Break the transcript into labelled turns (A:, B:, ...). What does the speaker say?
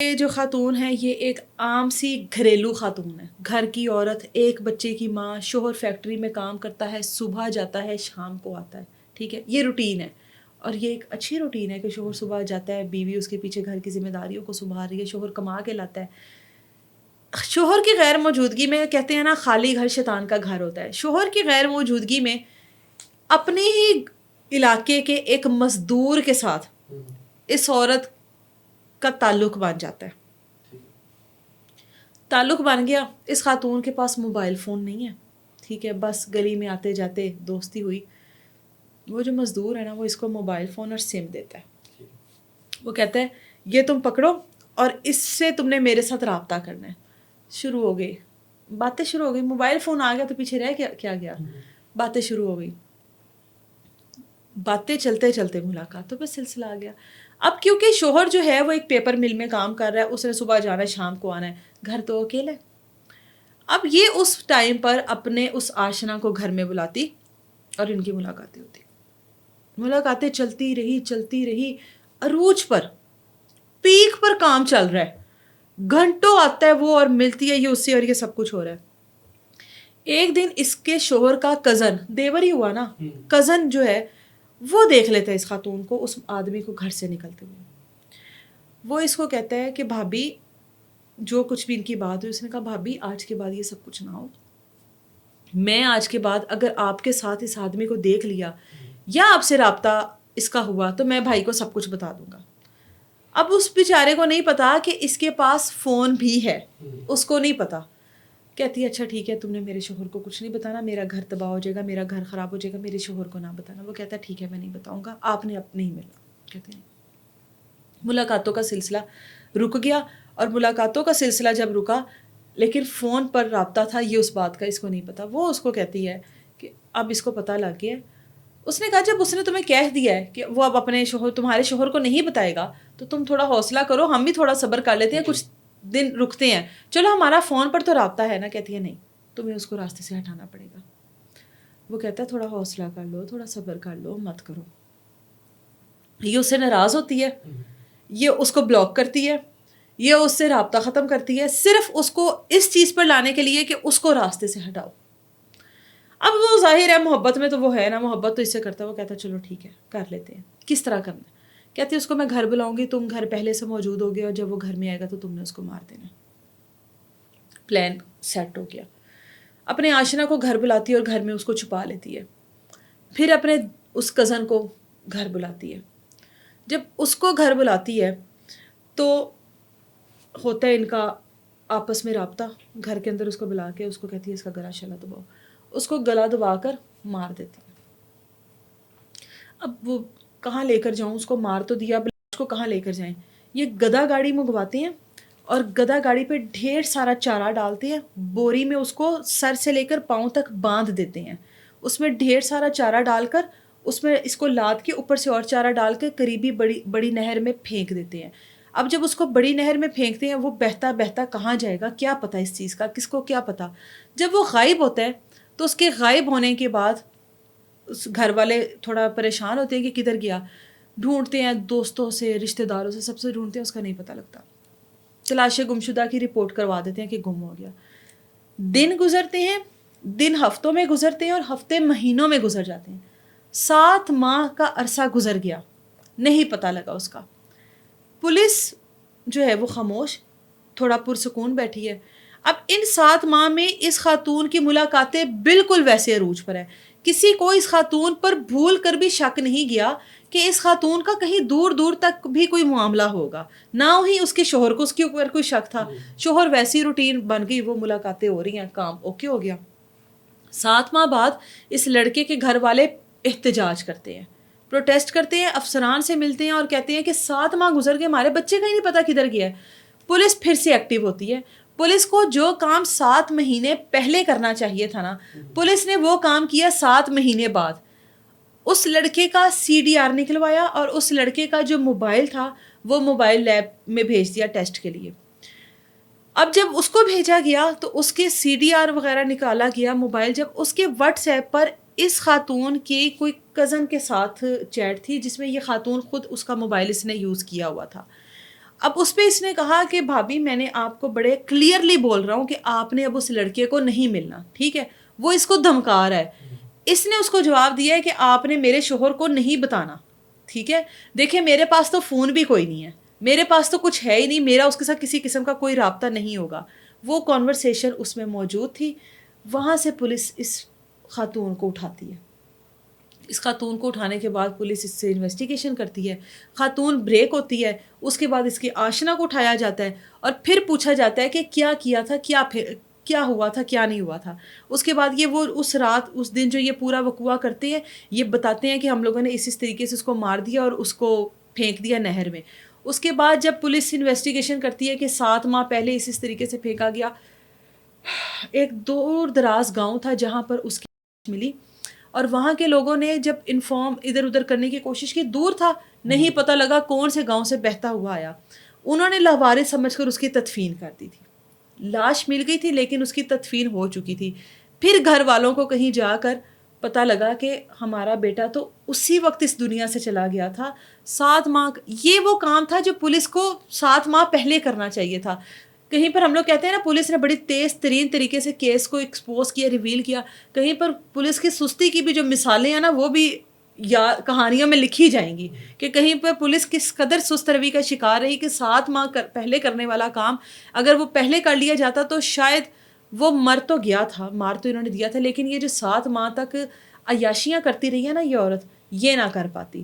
A: یہ جو خاتون ہے یہ ایک عام سی گھریلو خاتون ہے، گھر کی عورت، ایک بچے کی ماں، شوہر فیکٹری میں کام کرتا ہے، صبح جاتا ہے شام کو آتا ہے، ٹھیک ہے، یہ روٹین ہے۔ اور یہ ایک اچھی روٹین ہے کہ شوہر صبح جاتا ہے، بیوی اس کے پیچھے گھر کی ذمہ داریوں کو سنبھال رہی ہے، شوہر کما کے لاتا ہے۔ شوہر کی غیر موجودگی میں کہتے ہیں نا خالی گھر شیطان کا گھر ہوتا ہے، شوہر کی غیر موجودگی میں اپنے ہی علاقے کے ایک مزدور کے ساتھ اس عورت کا تعلق بن جاتا ہے۔ تعلق بن گیا، اس خاتون کے پاس موبائل فون نہیں ہے، ٹھیک ہے، بس گلی میں آتے جاتے دوستی ہوئی، وہ جو مزدور ہے نا وہ اس کو موبائل فون اور سم دیتا ہے، وہ کہتا ہے یہ تم پکڑو اور اس سے تم نے میرے ساتھ رابطہ کرنا ہے۔ شروع ہو گئی باتیں، شروع ہو گئی، موبائل فون آ گیا تو پیچھے رہ کیا گیا، باتیں شروع ہو گئی، باتیں چلتے چلتے ملاقاتوں پہ سلسلہ آ گیا۔ اب کیونکہ شوہر جو ہے وہ ایک پیپر مل میں کام کر رہا ہے، اس نے صبح جانا ہے شام کو آنا ہے، گھر تو اکیلا ہے۔ اب یہ اس ٹائم پر اپنے اس آشنا کو گھر میں بلاتی اور ان کی ملاقاتیں ہوتی، ملاقاتیں چلتی رہی، عروج پر، پیک پر کام چل رہا ہے، گھنٹوں آتا ہے وہ اور ملتی ہے یہ اس سے، اور یہ سب کچھ ہو رہا ہے۔ ایک دن اس کے شوہر کا کزن، دیور ہی ہوا نا، کزن جو ہے وہ دیکھ لیتا ہے اس خاتون کو، اس آدمی کو گھر سے نکلتے ہوئے، وہ اس کو کہتا ہے کہ بھابی، جو کچھ بھی ان کی بات ہوئی، اس نے کہا بھابی آج کے بعد یہ سب کچھ نہ ہو، میں آج کے بعد اگر آپ کے ساتھ اس آدمی کو دیکھ لیا یا آپ سے رابطہ اس کا ہوا تو میں بھائی کو سب کچھ بتا دوں گا۔ اب اس بیچارے کو نہیں پتا کہ اس کے پاس فون بھی ہے، اس کو نہیں پتا۔ کہتی ہے اچھا ٹھیک ہے، تم نے میرے شوہر کو کچھ نہیں بتانا، میرا گھر تباہ ہو جائے گا، میرا گھر خراب ہو جائے گا، میرے شوہر کو نہ بتانا۔ وہ کہتا ہے ٹھیک ہے میں نہیں بتاؤں گا، آپ نے اب نہیں ملنا۔ کہتے ہیں ملاقاتوں کا سلسلہ رک گیا، اور ملاقاتوں کا سلسلہ جب رکا لیکن فون پر رابطہ تھا، یہ اس بات کا اس کو نہیں پتا۔ وہ اس کو کہتی ہے کہ اب اس کو پتہ لگ گیا۔ اس نے کہا جب اس نے تمہیں کہہ دیا ہے کہ وہ اب اپنے شوہر، تمہارے شوہر کو نہیں بتائے گا تو تم تھوڑا حوصلہ کرو، ہم بھی تھوڑا صبر کر لیتے ہیں، کچھ دن رکتے ہیں، چلو ہمارا فون پر تو رابطہ ہے نا۔ کہتی ہے نہیں، تمہیں اس کو راستے سے ہٹانا پڑے گا۔ وہ کہتا ہے تھوڑا حوصلہ کر لو، تھوڑا صبر کر لو، مت کرو۔ یہ اس سے ناراض ہوتی ہے، یہ اس کو بلاک کرتی ہے، یہ اس سے رابطہ ختم کرتی ہے، صرف اس کو اس چیز پر لانے کے لیے کہ اس کو راستے سے ہٹاؤ۔ اب وہ ظاہر ہے محبت میں تو وہ ہے نا، محبت تو اس سے کرتا ہے، وہ کہتا ہے چلو ٹھیک ہے کر لیتے ہیں، کس طرح کرنا ہے؟ کہتی ہے اس کو میں گھر بلاؤں گی، تم گھر پہلے سے موجود ہوگے، اور جب وہ گھر میں آئے گا تو تم نے اس کو مار دینا۔ پلان سیٹ ہو گیا، اپنے آشنا کو گھر بلاتی ہے اور گھر میں اس کو چھپا لیتی ہے، پھر اپنے اس کزن کو گھر بلاتی ہے۔ جب اس کو گھر بلاتی ہے تو ہوتا ہے ان کا آپس میں رابطہ، گھر کے اندر اس کو بلا کے اس کو کہتی ہے اس کا گلا شلا دباؤ، اس کو گلا دبا کر مار دیتی ہے۔ اب وہ کہاں لے کر جاؤں، اس کو مار تو دیا، اب اس کو کہاں لے کر جائیں؟ یہ گدا گاڑی منگواتے ہیں اور گدا گاڑی پہ ڈھیر سارا چارہ ڈالتے ہیں، بوری میں اس کو سر سے لے کر پاؤں تک باندھ دیتے ہیں، اس میں ڈھیر سارا چارہ ڈال کر اس میں اس کو لاد کے اوپر سے اور چارہ ڈال کے قریبی بڑی نہر میں پھینک دیتے ہیں۔ اب جب اس کو بڑی نہر میں پھینکتے ہیں وہ بہتا بہتا کہاں جائے گا، کیا پتہ اس چیز کا، کس کو کیا پتہ۔ جب وہ غائب ہوتا ہے تو اس کے غائب ہونے کے بعد اس گھر والے تھوڑا پریشان ہوتے ہیں کہ کدھر گیا، ڈھونڈتے ہیں، دوستوں سے، رشتہ داروں سے، سب سے ڈھونڈتے ہیں، اس کا نہیں پتہ لگتا۔ تلاش گمشدہ کی رپورٹ کروا دیتے ہیں کہ گم ہو گیا۔ دن گزرتے ہیں، دن ہفتوں میں گزرتے ہیں اور ہفتے مہینوں میں گزر جاتے ہیں، 7 ماہ کا عرصہ گزر گیا، نہیں پتہ لگا اس کا۔ پولیس جو ہے وہ خاموش، تھوڑا پرسکون بیٹھی ہے۔ اب ان 7 ماہ میں اس خاتون کی ملاقاتیں بالکل ویسے عروج پر ہے، کسی کو اس خاتون پر بھول کر بھی شک نہیں گیا کہ اس خاتون کا کہیں دور دور تک بھی کوئی معاملہ ہوگا، نہ ہی اس کے شوہر کو اس کے اوپر کوئی شک تھا۔ شوہر ویسی روٹین بن گئی، وہ ملاقاتیں ہو رہی ہیں، کام اوکے ہو گیا۔ 7 ماہ بعد اس لڑکے کے گھر والے احتجاج کرتے ہیں، پروٹیسٹ کرتے ہیں، افسران سے ملتے ہیں اور کہتے ہیں کہ 7 ماہ گزر گئے، ہمارے بچے کا ہی نہیں پتا کدھر گیا ہے۔ پولیس پھر سے ایکٹیو ہوتی ہے۔ پولیس کو جو کام 7 مہینے پہلے کرنا چاہیے تھا نا، پولیس نے وہ کام کیا 7 مہینے بعد۔ اس لڑکے کا CDR نکلوایا اور اس لڑکے کا جو موبائل تھا وہ موبائل لیب میں بھیج دیا ٹیسٹ کے لیے۔ اب جب اس کو بھیجا گیا تو اس کے CDR وغیرہ نکالا گیا موبائل، جب اس کے واٹس ایپ پر اس خاتون کی کوئی کزن کے ساتھ چیٹ تھی جس میں یہ خاتون خود اس کا موبائل اس نے یوز کیا ہوا تھا۔ اب اس پہ اس نے کہا کہ بھابھی میں نے آپ کو بڑے کلیئرلی بول رہا ہوں کہ آپ نے اب اس لڑکے کو نہیں ملنا, ٹھیک ہے. وہ اس کو دھمکا رہا ہے. اس نے اس کو جواب دیا ہے کہ آپ نے میرے شوہر کو نہیں بتانا, ٹھیک ہے. دیکھیں میرے پاس تو فون بھی کوئی نہیں ہے, میرے پاس تو کچھ ہے ہی نہیں, میرا اس کے ساتھ کسی قسم کا کوئی رابطہ نہیں ہوگا. وہ کانورسیشن اس میں موجود تھی. وہاں سے پولیس اس خاتون کو اٹھاتی ہے. اس خاتون کو اٹھانے کے بعد پولیس اس سے انویسٹیگیشن کرتی ہے. خاتون بریک ہوتی ہے. اس کے بعد اس کی آشنا کو اٹھایا جاتا ہے اور پھر پوچھا جاتا ہے کہ کیا کیا تھا, کیا ہوا تھا, کیا نہیں ہوا تھا. اس کے بعد یہ وہ اس رات اس دن جو یہ پورا وقوع کرتے ہیں, یہ بتاتے ہیں کہ ہم لوگوں نے اس طریقے سے اس کو مار دیا اور اس کو پھینک دیا نہر میں. اس کے بعد جب پولیس انویسٹیگیشن کرتی ہے کہ 7 ماہ پہلے اس طریقے سے پھینکا گیا, ایک دور دراز گاؤں تھا جہاں پر اس کی ملی, اور وہاں کے لوگوں نے جب انفارم ادھر ادھر کرنے کی کوشش کی, دور تھا, نہیں پتہ لگا کون سے گاؤں سے بہتا ہوا آیا. انہوں نے لاوارث سمجھ کر اس کی تدفین کر دی تھی. لاش مل گئی تھی لیکن اس کی تدفین ہو چکی تھی. پھر گھر والوں کو کہیں جا کر پتہ لگا کہ ہمارا بیٹا تو اسی وقت اس دنیا سے چلا گیا تھا. 7 ماہ, یہ وہ کام تھا جو پولیس کو 7 ماہ پہلے کرنا چاہیے تھا. کہیں پر ہم لوگ کہتے ہیں نا پولیس نے بڑی تیز ترین طریقے سے کیس کو ایکسپوز کیا, ریویل کیا. کہیں پر پولیس کی سستی کی بھی جو مثالیں ہیں نا وہ بھی یا کہانیوں میں لکھی جائیں گی کہ کہیں پر پولیس کس قدر سست روی کا شکار رہی کہ 7 ماہ پہلے کرنے والا کام اگر وہ پہلے کر لیا جاتا تو شاید وہ مر تو گیا تھا, مار تو انہوں نے دیا تھا, لیکن یہ جو 7 ماہ تک عیاشیاں کرتی رہی ہے نا یہ عورت, یہ نہ کر پاتی.